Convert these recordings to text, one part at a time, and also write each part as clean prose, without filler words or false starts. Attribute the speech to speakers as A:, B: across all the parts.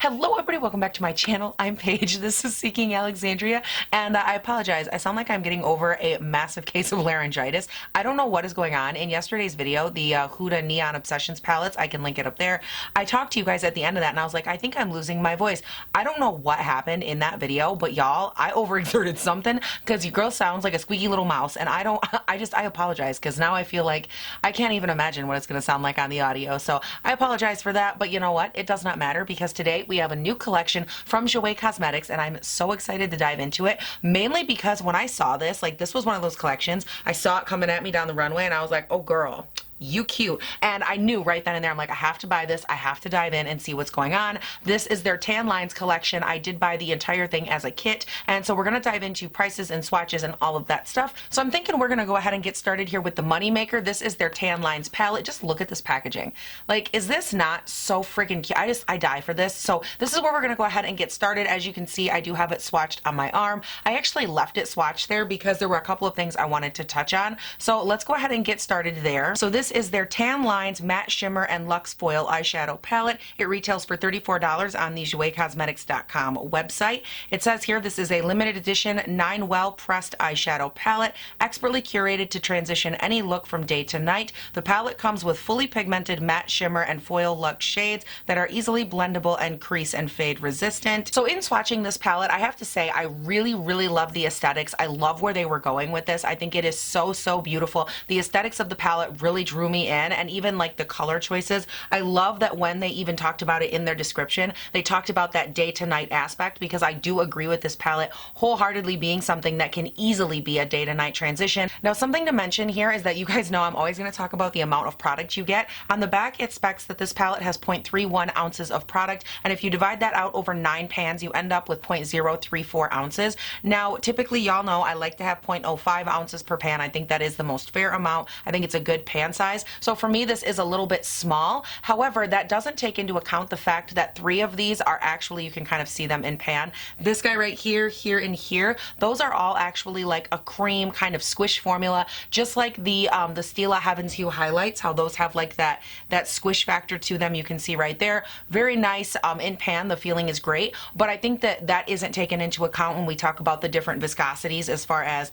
A: Hello everybody, welcome back to my channel. I'm Paige, this is Seeking Alexandria, and I apologize. I sound like I'm getting over a massive case of laryngitis. I don't know what is going on. In yesterday's video, the Huda Neon Obsessions palettes, I can link it up there. I talked to you guys at the end of that and I was like, I think I'm losing my voice. I don't know what happened in that video, but y'all, I overexerted something because your girl sounds like a squeaky little mouse, and I apologize because now I feel like I can't even imagine what it's going to sound like on the audio. So I apologize for that, but you know what? It does not matter because today we have a new collection from Jouer Cosmetics and I'm so excited to dive into it, mainly because when I saw this, like this was one of those collections, I saw it coming at me down the runway and I was like, oh girl, you cute. And I knew right then and there, I'm like, I have to buy this. I have to dive in and see what's going on. This is their tan lines collection. I did buy the entire thing as a kit. And so we're going to dive into prices and swatches and all of that stuff. So I'm thinking we're going to go ahead and get started here with the money maker. This is their tan lines palette. Just look at this packaging. Like, is this not so freaking cute? I die for this. So this is where we're going to go ahead and get started. As you can see, I do have it swatched on my arm. I actually left it swatched there because there were a couple of things I wanted to touch on. So let's go ahead and get started there. So this is their Tan Lines Matte Shimmer and Luxe Foil Eyeshadow Palette. It retails for $34 on the JouerCosmetics.com website. It says here this is a limited edition 9 well pressed eyeshadow palette, expertly curated to transition any look from day to night. The palette comes with fully pigmented matte shimmer and foil luxe shades that are easily blendable and crease and fade resistant. So in swatching this palette, I have to say I really love the aesthetics. I love where they were going with this. I think it is so beautiful. The aesthetics of the palette really drew me in, and even like the color choices. I love that when they even talked about it in their description, they talked about that day to night aspect, because I do agree with this palette wholeheartedly being something that can easily be a day to night transition. Now, something to mention here is that you guys know I'm always going to talk about the amount of product you get. On the back, it specs that this palette has 0.31 ounces of product, and if you divide that out over 9 pans, you end up with 0.034 ounces. Now, typically, y'all know I like to have 0.05 ounces per pan. I think that is the most fair amount. I think it's a good pan size. So for me, this is a little bit small. However, that doesn't take into account the fact that 3 of these are actually, you can kind of see them in pan. This guy right here, here, and here, those are all actually like a cream kind of squish formula, just like the Stila Heaven's Hue highlights, how those have like that squish factor to them. You can see right there. Very nice in pan. The feeling is great, but I think that that isn't taken into account when we talk about the different viscosities as far as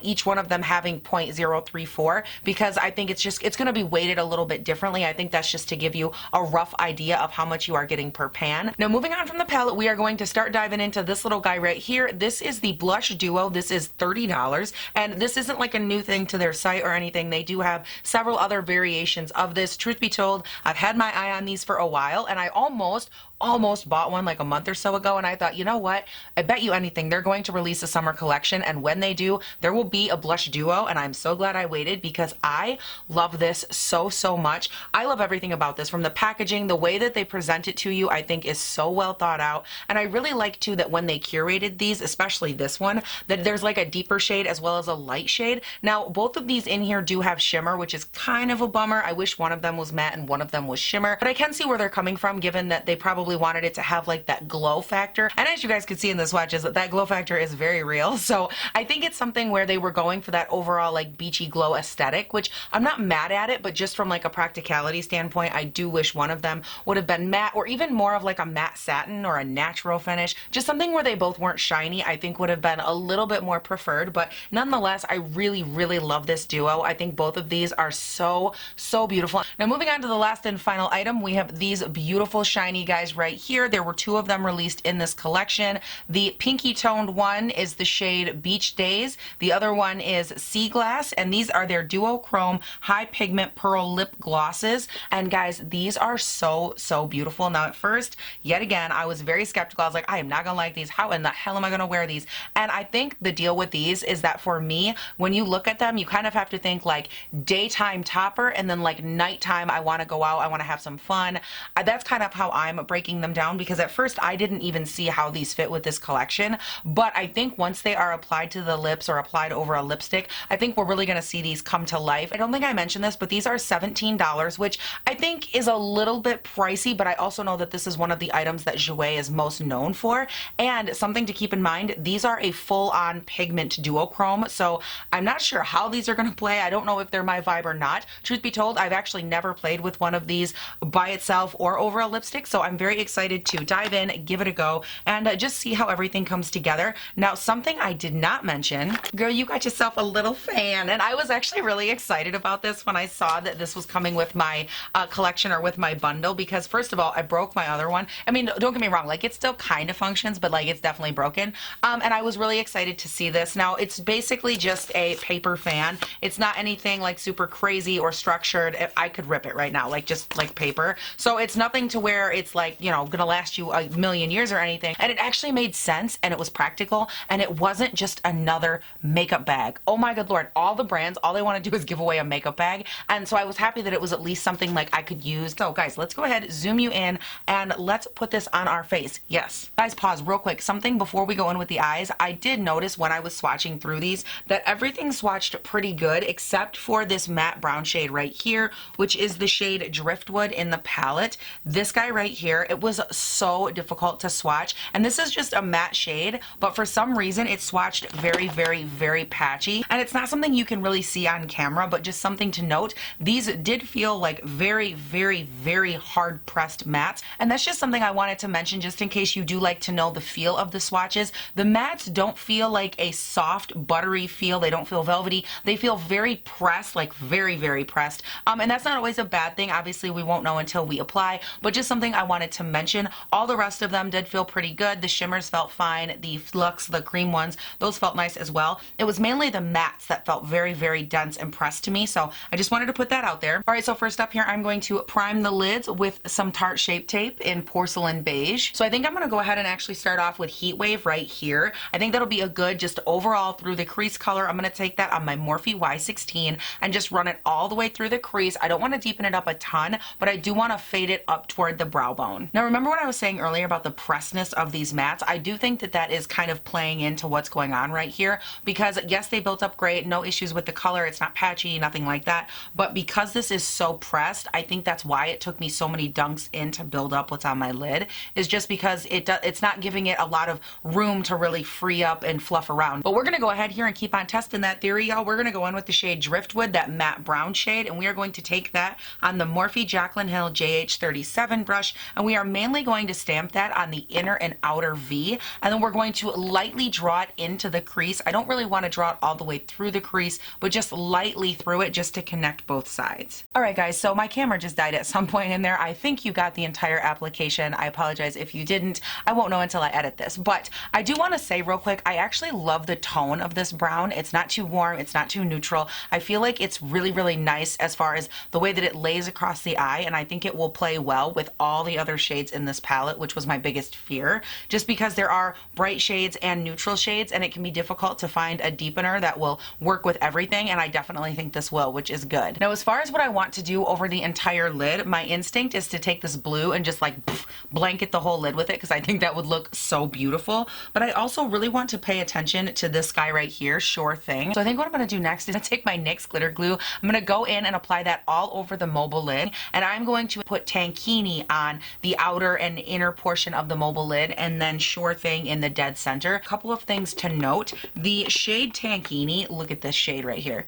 A: each one of them having 0.034, because I think it's going to be weighted a little bit differently. I think that's just to give you a rough idea of how much you are getting per pan. Now, moving on from the palette, we are going to start diving into this little guy right here. This is the Blush Duo. This is $30, and this isn't like a new thing to their site or anything. They do have several other variations of this. Truth be told, I've had my eye on these for a while, and I almost bought one like a month or so ago, and I thought, you know what, I bet you anything they're going to release a summer collection, and when they do, there will be a Blush Duo, and I'm so glad I waited because I love this so much. I love everything about this, from the packaging, the way that they present it to you, I think is so well thought out, and I really like too that when they curated these, especially this one, that there's like a deeper shade as well as a light shade. Now, both of these in here do have shimmer, which is kind of a bummer. I wish one of them was matte and one of them was shimmer, but I can see where they're coming from, given that they probably wanted it to have like that glow factor. And as you guys could see in the swatches, that glow factor is very real. So I think it's something where they were going for that overall like beachy glow aesthetic, which I'm not mad at it, but just from like a practicality standpoint, I do wish one of them would have been matte, or even more of like a matte satin or a natural finish. Just something where they both weren't shiny, I think would have been a little bit more preferred. But nonetheless, I really love this duo. I think both of these are so beautiful. Now, moving on to the last and final item, we have these beautiful shiny guys right here. There were 2 of them released in this collection. The pinky toned one is the shade Beach Days. The other one is Sea Glass, and these are their duochrome high pigment pearl lip glosses. And guys, these are so beautiful. Now, at first, yet again, I was very skeptical. I was like, I am not gonna like these. How in the hell am I gonna wear these? And I think the deal with these is that for me, when you look at them, you kind of have to think like daytime topper, and then like nighttime, I want to go out, I want to have some fun. That's kind of how I'm breaking them down, because at first I didn't even see how these fit with this collection, but I think once they are applied to the lips or applied over a lipstick, I think we're really going to see these come to life. I don't think I mentioned this, but these are $17, which I think is a little bit pricey, but I also know that this is one of the items that Jouer is most known for. And something to keep in mind, these are a full-on pigment duochrome, so I'm not sure how these are going to play. I don't know if they're my vibe or not. Truth be told, I've actually never played with one of these by itself or over a lipstick, so I'm very very excited to dive in, give it a go, and just see how everything comes together. Now, something I did not mention, girl, you got yourself a little fan, and I was actually really excited about this when I saw that this was coming with my collection or with my bundle, because first of all, I broke my other one. I mean, don't get me wrong, like it still kind of functions, but like it's definitely broken. And I was really excited to see this. Now, it's basically just a paper fan. It's not anything like super crazy or structured. I could rip it right now, like just like paper. So it's nothing to where it's like, you know, gonna last you a million years or anything. And it actually made sense, and it was practical, and it wasn't just another makeup bag. Oh my good Lord, all the brands, all they want to do is give away a makeup bag. And so I was happy that it was at least something like I could use. So guys, let's go ahead, zoom you in, and let's put this on our face. Yes. Guys, pause real quick. Something before we go in with the eyes. I did notice when I was swatching through these that everything swatched pretty good except for this matte brown shade right here, which is the shade Driftwood in the palette. This guy right here, it was so difficult to swatch, and this is just a matte shade, but for some reason it swatched very, very, very patchy, and it's not something you can really see on camera, but just something to note. These did feel like very, very, very hard pressed mattes, and that's just something I wanted to mention just in case you do like to know the feel of the swatches. The mattes don't feel like a soft, buttery feel. They don't feel velvety. They feel very pressed, like very, very pressed. And that's not always a bad thing. Obviously, we won't know until we apply, but just something I wanted to mention. All the rest of them did feel pretty good. The shimmers felt fine. The Flux, the cream ones, those felt nice as well. It was mainly the mattes that felt very, very dense and pressed to me, so I just wanted to put that out there. All right, so first up here, I'm going to prime the lids with some Tarte Shape Tape in Porcelain Beige. So I think I'm going to go ahead and actually start off with Heat Wave right here. I think that'll be a good just overall through the crease color. I'm going to take that on my Morphe Y16 and just run it all the way through the crease. I don't want to deepen it up a ton, but I do want to fade it up toward the brow bone. Now, remember what I was saying earlier about the pressedness of these mattes? I do think that that is kind of playing into what's going on right here, because yes, they built up great, no issues with the color, it's not patchy, nothing like that, but because this is so pressed, I think that's why it took me so many dunks in to build up what's on my lid, is just because it's not giving it a lot of room to really free up and fluff around. But we're going to go ahead here and keep on testing that theory, y'all. We're going to go in with the shade Driftwood, that matte brown shade, and we are going to take that on the Morphe Jaclyn Hill JH37 brush, and we are mainly going to stamp that on the inner and outer V, and then we're going to lightly draw it into the crease. I don't really want to draw it all the way through the crease, but just lightly through it just to connect both sides. All right, guys, so my camera just died at some point in there. I think you got the entire application. I apologize if you didn't. I won't know until I edit this, but I do want to say real quick, I actually love the tone of this brown. It's not too warm, it's not too neutral. I feel like it's really, really nice as far as the way that it lays across the eye, and I think it will play well with all the other shades in this palette, which was my biggest fear, just because there are bright shades and neutral shades, and it can be difficult to find a deepener that will work with everything, and I definitely think this will, which is good. Now, as far as what I want to do over the entire lid, my instinct is to take this blue and just like blanket the whole lid with it, because I think that would look so beautiful, but I also really want to pay attention to this guy right here, Sure Thing. So I think what I'm going to do next is take my NYX Glitter Glue. I'm going to go in and apply that all over the mobile lid, and I'm going to put Tankini on the outer and inner portion of the mobile lid, and then Sure Thing in the dead center. A couple of things to note. The shade Tankini, look at this shade right here.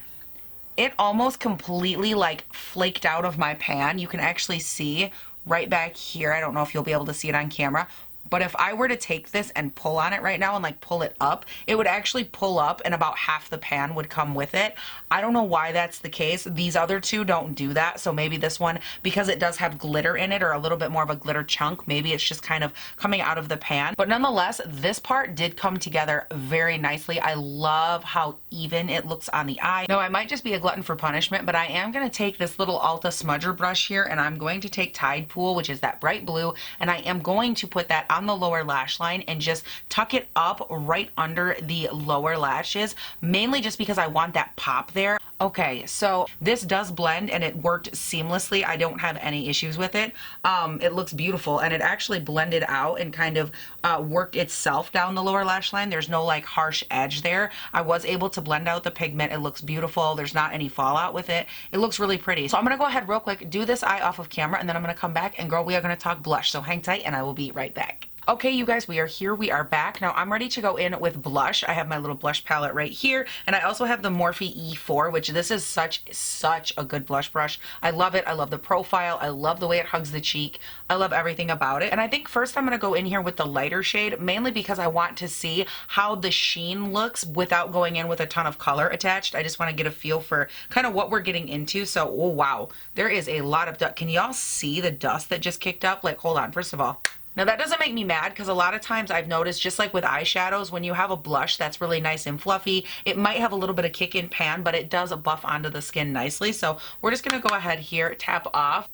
A: It almost completely like flaked out of my pan. You can actually see right back here. I don't know if you'll be able to see it on camera, but if I were to take this and pull on it right now and like pull it up, it would actually pull up and about half the pan would come with it. I don't know why that's the case. These other two don't do that. So maybe this one, because it does have glitter in it or a little bit more of a glitter chunk, maybe it's just kind of coming out of the pan. But nonetheless, this part did come together very nicely. I love how even it looks on the eye. Now, I might just be a glutton for punishment, but I am going to take this little Ulta smudger brush here, and I'm going to take Tide Pool, which is that bright blue, and I am going to put that on the lower lash line and just tuck it up right under the lower lashes, mainly just because I want that pop there. Okay, so this does blend and it worked seamlessly. I don't have any issues with it. It looks beautiful, and it actually blended out and kind of worked itself down the lower lash line. There's no like harsh edge there. I was able to blend out the pigment. It looks beautiful. There's not any fallout with it. It looks really pretty. So I'm gonna go ahead real quick, do this eye off of camera, and then I'm gonna come back and girl, we are gonna talk blush. So hang tight and I will be right back. Okay, you guys, we are here. We are back. Now, I'm ready to go in with blush. I have my little blush palette right here, and I also have the Morphe E4, which this is such a good blush brush. I love it. I love the profile. I love the way it hugs the cheek. I love everything about it. And I think first I'm going to go in here with the lighter shade, mainly because I want to see how the sheen looks without going in with a ton of color attached. I just want to get a feel for kind of what we're getting into. So, oh, wow, there is a lot of dust. Can y'all see the dust that just kicked up? Like, hold on, first of all. Now that doesn't make me mad because a lot of times I've noticed, just like with eyeshadows, when you have a blush that's really nice and fluffy, it might have a little bit of kick in pan, but it does buff onto the skin nicely. So we're just going to go ahead here, tap off.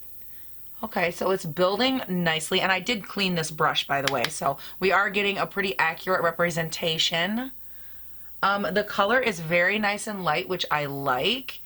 A: Okay, so it's building nicely, and I did clean this brush, by the way, so we are getting a pretty accurate representation. The color is very nice and light, which I like.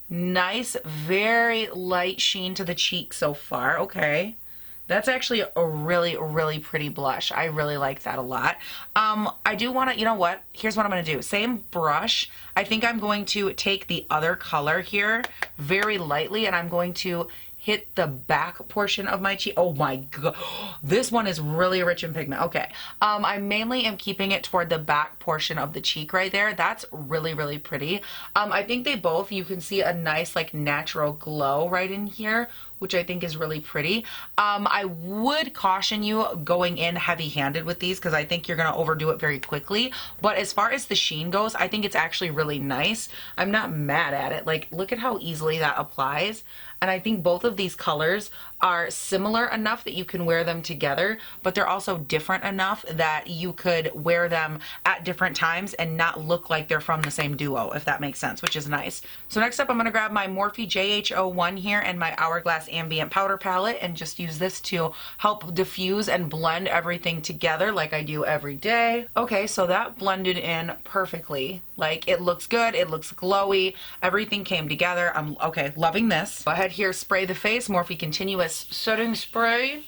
A: Nice, very light sheen to the cheek so far. Okay. That's actually a really pretty blush. I really like that a lot. I do want to, you know what? Here's what I'm going to do. Same brush. I think I'm going to take the other color here very lightly, and I'm going to hit the back portion of my cheek. Oh my god, this one is really rich in pigment. Okay, I mainly am keeping it toward the back portion of the cheek right there. That's really pretty. I think they both, you can see a nice like natural glow right in here, which I think is really pretty. I would caution you going in heavy-handed with these because I think you're gonna overdo it very quickly. But as far as the sheen goes, I think it's actually really nice. I'm not mad at it. Like, look at how easily that applies. And I think both of these colors are similar enough that you can wear them together, but they're also different enough that you could wear them at different times and not look like they're from the same duo, if that makes sense, which is nice. So next up, I'm going to grab my Morphe JH01 here and my Hourglass Ambient Powder Palette and just use this to help diffuse and blend everything together like I do every day. Okay, so that blended in perfectly. Like, it looks good, it looks glowy, everything came together. I'm, okay, loving this. Go ahead here, spray the face, Morphe Continuous Setting Spray.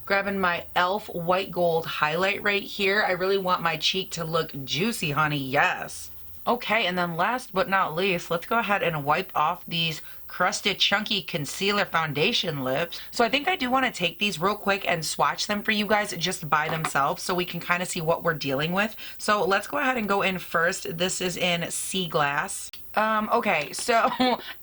A: Grabbing my e.l.f. White Gold highlight right here. I really want my cheek to look juicy, honey, yes. Okay, and then last but not least, let's go ahead and wipe off these crusted chunky concealer foundation lips. So I think I do want to take these real quick and swatch them for you guys just by themselves so we can kind of see what we're dealing with. So let's go ahead and go in first. This is in Sea Glass. Okay, so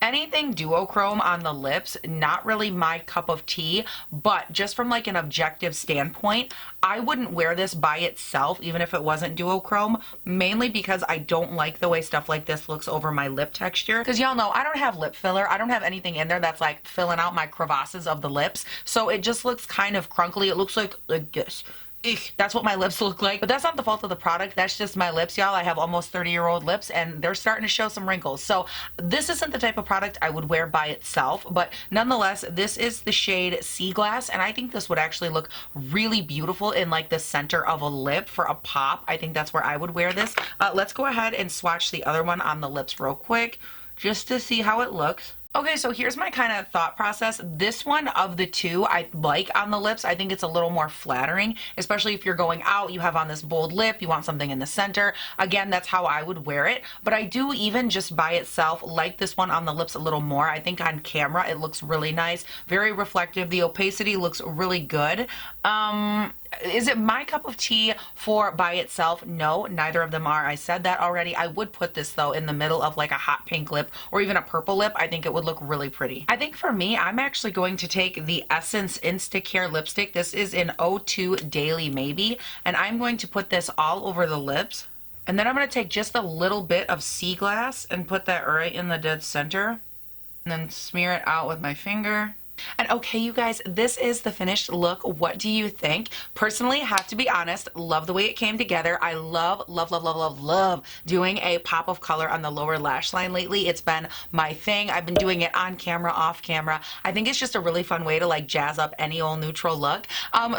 A: anything duochrome on the lips, not really my cup of tea, but just from like an objective standpoint, I wouldn't wear this by itself, even if it wasn't duochrome, mainly because I don't like the way stuff like this looks over my lip texture. Because y'all know, I don't have lip filler. I don't have anything in there that's like filling out my crevasses of the lips. So it just looks kind of crunkly. It looks like this. Eek, that's what my lips look like, but that's not the fault of the product. That's just my lips, y'all. I have almost 30-year-old lips and they're starting to show some wrinkles. So this isn't the type of product I would wear by itself, but nonetheless, this is the shade Sea Glass, and I think this would actually look really beautiful in like the center of a lip for a pop. I think that's where I would wear this. Let's go ahead and swatch the other one on the lips real quick just to see how it looks. Okay, so here's my kind of thought process. This one of the two I like on the lips. I think it's a little more flattering, especially if you're going out, you have on this bold lip, you want something in the center. Again, that's how I would wear it. But I do, even just by itself, like this one on the lips a little more. I think on camera it looks really nice, very reflective. The opacity looks really good. Is it my cup of tea for by itself? No, neither of them are. I said that already. I would put this though in the middle of like a hot pink lip or even a purple lip. I think it would look really pretty. I think for me, I'm actually going to take the Essence Instacare lipstick. This is in 02 Daily Maybe, and I'm going to put this all over the lips. And then I'm going to take just a little bit of Sea Glass and put that right in the dead center, and then smear it out with my finger. And okay, you guys, this is the finished look. What do you think? Personally, have to be honest, love the way it came together. I love doing a pop of color on the lower lash line lately. It's been my thing. I've been doing it on camera, off camera. I think it's just a really fun way to like jazz up any old neutral look.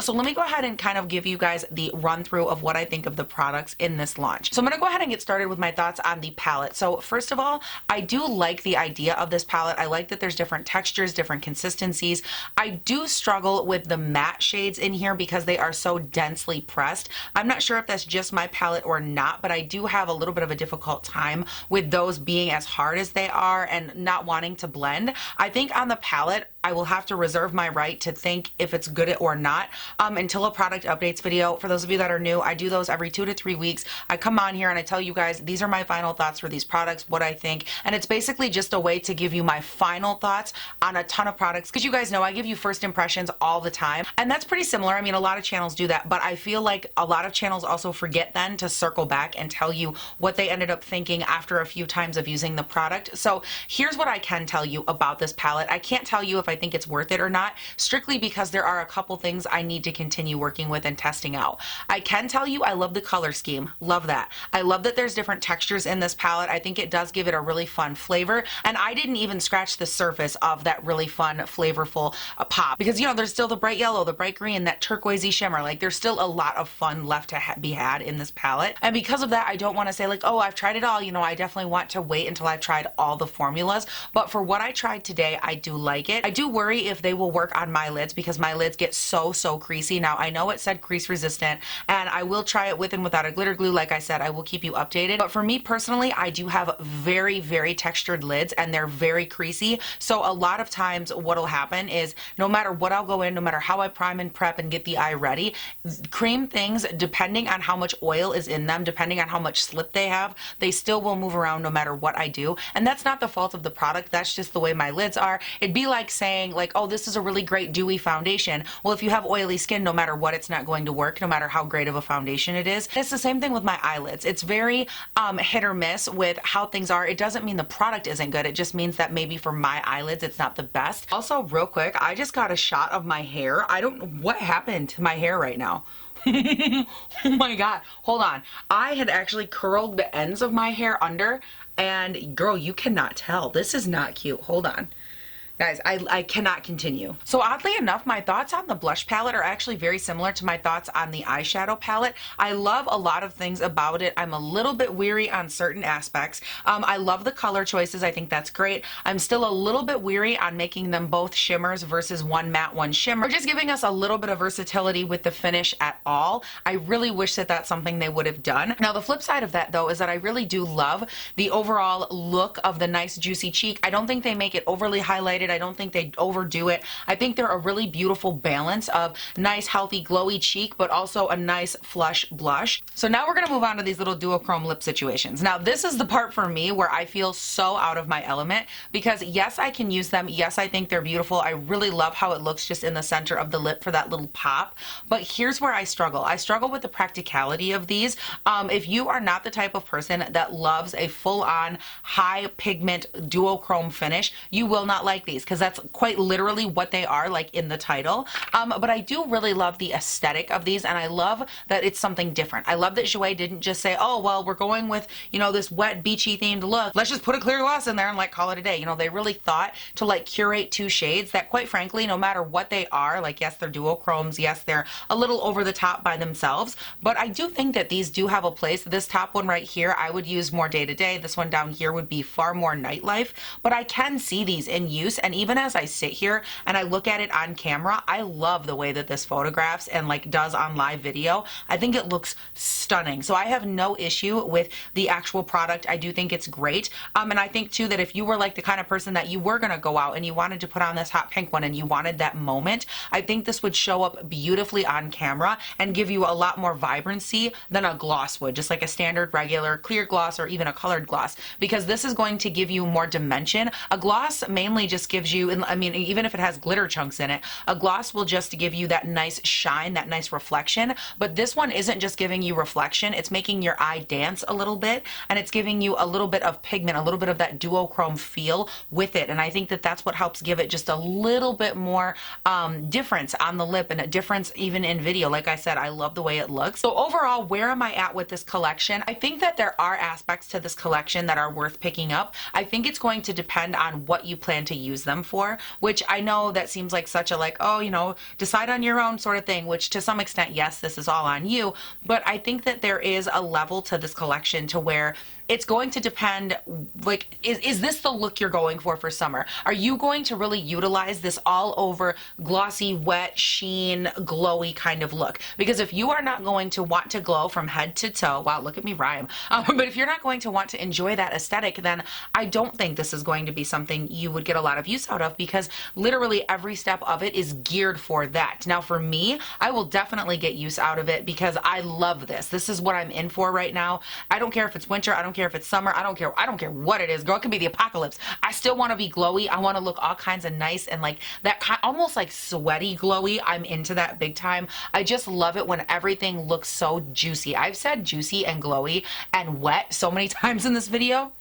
A: So let me go ahead and kind of give you guys the run through of what I think of the products in this launch. So I'm going to go ahead and get started with my thoughts on the palette. So first of all, I do like the idea of this palette. I like that there's different textures, different consistencies. frequencies. I do struggle with the matte shades in here because they are so densely pressed. I'm not sure if that's just my palette or not, but I do have a little bit of a difficult time with those being as hard as they are and not wanting to blend. I think on the palette, I will have to reserve my right to think if it's good or not until a product updates video. For those of you that are new, I do those every 2 to 3 weeks. I come on here and I tell you guys, these are my final thoughts for these products, what I think, and it's basically just a way to give you my final thoughts on a ton of products, because you guys know I give you first impressions all the time, and that's pretty similar. I mean, a lot of channels do that, but I feel like a lot of channels also forget then to circle back and tell you what they ended up thinking after a few times of using the product. So here's what I can tell you about this palette. I can't tell you if I think it's worth it or not, strictly because there are a couple things I need to continue working with and testing out. I can tell you I love the color scheme. Love that. I love that there's different textures in this palette. I think it does give it a really fun flavor, and I didn't even scratch the surface of that really fun, flavorful pop, because you know, there's still the bright yellow, the bright green, that turquoisey shimmer. Like, there's still a lot of fun left to be had in this palette, and because of that, I don't want to say like, oh, I've tried it all. You know, I definitely want to wait until I've tried all the formulas, but for what I tried today, I do like it. I do worry if they will work on my lids, because my lids get so creasy. Now, I know it said crease resistant, and I will try it with and without a glitter glue. Like I said, I will keep you updated, but for me personally, I do have very textured lids, and they're very creasy. So a lot of times what'll happen is, no matter what I'll go in, no matter how I prime and prep and get the eye ready, cream things, depending on how much oil is in them, depending on how much slip they have, they still will move around no matter what I do. And that's not the fault of the product, that's just the way my lids are. It'd be like saying like, oh, this is a really great dewy foundation. Well, if you have oily skin, no matter what, it's not going to work, no matter how great of a foundation it is. It's the same thing with my eyelids. It's very hit or miss with how things are. It doesn't mean the product isn't good. It just means that maybe for my eyelids, it's not the best. Also, real quick, I just got a shot of my hair. I don't know what happened to my hair right now. Oh my God, hold on. I had actually curled the ends of my hair under, and girl, you cannot tell. This is not cute. Hold on. Guys, I cannot continue. So oddly enough, my thoughts on the blush palette are actually very similar to my thoughts on the eyeshadow palette. I love a lot of things about it. I'm a little bit weary on certain aspects. I love the color choices. I think that's great. I'm still a little bit weary on making them both shimmers versus one matte, one shimmer, just giving us a little bit of versatility with the finish at all. I really wish that that's something they would have done. Now, the flip side of that, though, is that I really do love the overall look of the nice juicy cheek. I don't think they make it overly highlighted. I don't think they overdo it. I think they're a really beautiful balance of nice, healthy, glowy cheek, but also a nice flush blush. So now we're going to move on to these little duochrome lip situations. Now, this is the part for me where I feel so out of my element, because yes, I can use them. Yes, I think they're beautiful. I really love how it looks just in the center of the lip for that little pop. But here's where I struggle. I struggle with the practicality of these. If you are not the type of person that loves a full-on high pigment duochrome finish, you will not like these, because that's quite literally what they are, like in the title. But I do really love the aesthetic of these, and I love that it's something different. I love that Jouer didn't just say, oh, well, we're going with, you know, this wet, beachy themed look. Let's just put a clear gloss in there and like call it a day. You know, they really thought to like curate two shades that, quite frankly, no matter what they are, like, yes, they're duochromes, yes, they're a little over the top by themselves, but I do think that these do have a place. This top one right here, I would use more day to day. This one down here would be far more nightlife, but I can see these in use, and even as I sit here and I look at it on camera, I love the way that this photographs and like does on live video. I think it looks stunning. So I have no issue with the actual product. I do think it's great. And I think too that if you were like the kind of person that you were going to go out and you wanted to put on this hot pink one and you wanted that moment, I think this would show up beautifully on camera and give you a lot more vibrancy than a gloss would, just like a standard regular clear gloss or even a colored gloss, because this is going to give you more dimension. A gloss mainly just gives you, I mean, even if it has glitter chunks in it, a gloss will just give you that nice shine, that nice reflection. But this one isn't just giving you reflection, it's making your eye dance a little bit, and it's giving you a little bit of pigment, a little bit of that duochrome feel with it. And I think that that's what helps give it just a little bit more difference on the lip, and a difference even in video. Like I said, I love the way it looks. So overall, where am I at with this collection? I think that there are aspects to this collection that are worth picking up. I think it's going to depend on what you plan to use use them for, which I know that seems like such a like, oh, you know, decide on your own sort of thing, which to some extent, yes, this is all on you. But I think that there is a level to this collection to where it's going to depend, like, is this the look you're going for summer? Are you going to really utilize this all over glossy, wet, sheen, glowy kind of look? Because if you are not going to want to glow from head to toe, wow, look at me rhyme. But if you're not going to want to enjoy that aesthetic, then I don't think this is going to be something you would get a lot of use out of, because literally every step of it is geared for that. Now for me, I will definitely get use out of it because I love this. This is what I'm in for right now. I don't care if it's winter, I don't care if it's summer, I don't care what it is, girl. It can be the apocalypse. I still want to be glowy. I want to look all kinds of nice and like that kind, almost like sweaty glowy. I'm into that big time. I just love it when everything looks so juicy. I've said juicy and glowy and wet so many times in this video.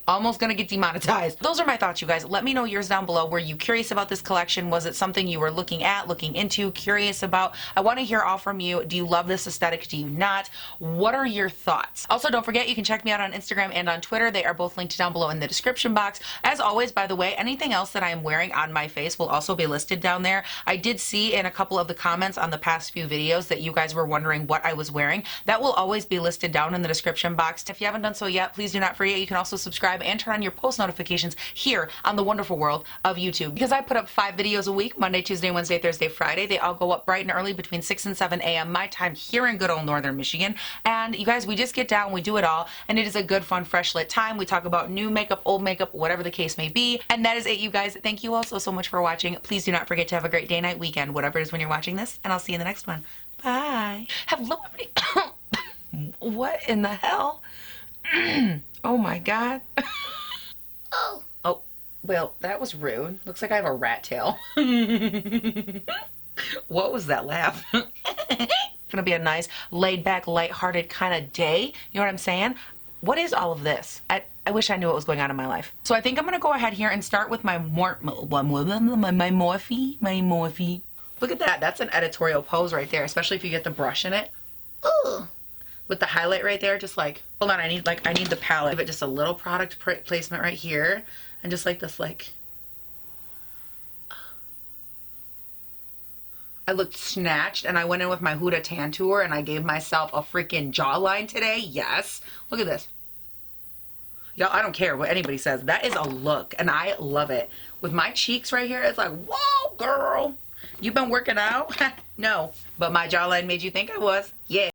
A: Almost gonna get demonetized. Those are my thoughts, you guys. Let me know yours down below. Were you curious about this collection? Was it something you were looking at, looking into, curious about? I want to hear all from you. Do you love this aesthetic? Do you not? What are your thoughts? Also, don't forget you can check me out on Instagram and on Twitter. They are both linked down below in the description box. As always, by the way, anything else that I am wearing on my face will also be listed down there. I did see in a couple of the comments on the past few videos that you guys were wondering what I was wearing. That will always be listed down in the description box. If you haven't done so yet, please do not forget you can also subscribe and turn on your post notifications here on the wonderful world of YouTube, because I put up 5 videos a week, Monday, Tuesday, Wednesday, Thursday, Friday. They all go up bright and early between 6 and 7 a.m. my time here in good old Northern Michigan. And you guys, we just get down, we do it all, and it is a good, fun, fresh lit time. We talk about new makeup, old makeup, whatever the case may be. And that is it, you guys. Thank you all so much for watching. Please do not forget to have a great day, night, weekend, whatever it is when you're watching this, and I'll see you in the next one. Bye. Hello, everybody. What in the hell? Oh my God. Oh, well, that was rude. Looks like I have a rat tail. What was that laugh? It's gonna be a nice, laid-back, light-hearted kind of day. You know what I'm saying? What is all of this? I wish I knew what was going on in my life. So I think I'm gonna go ahead here and start with my Morphe. Look at that. That's an editorial pose right there, especially if you get the brush in it. Ooh. With the highlight right there, just like, hold on, I need the palette. Give it just a little product placement right here, and just like this, like, I looked snatched, and I went in with my Huda Tantour, and I gave myself a freaking jawline today. Yes, look at this. Y'all, I don't care what anybody says. That is a look, and I love it. With my cheeks right here, it's like, whoa, girl, you been working out? No, but my jawline made you think I was. Yeah.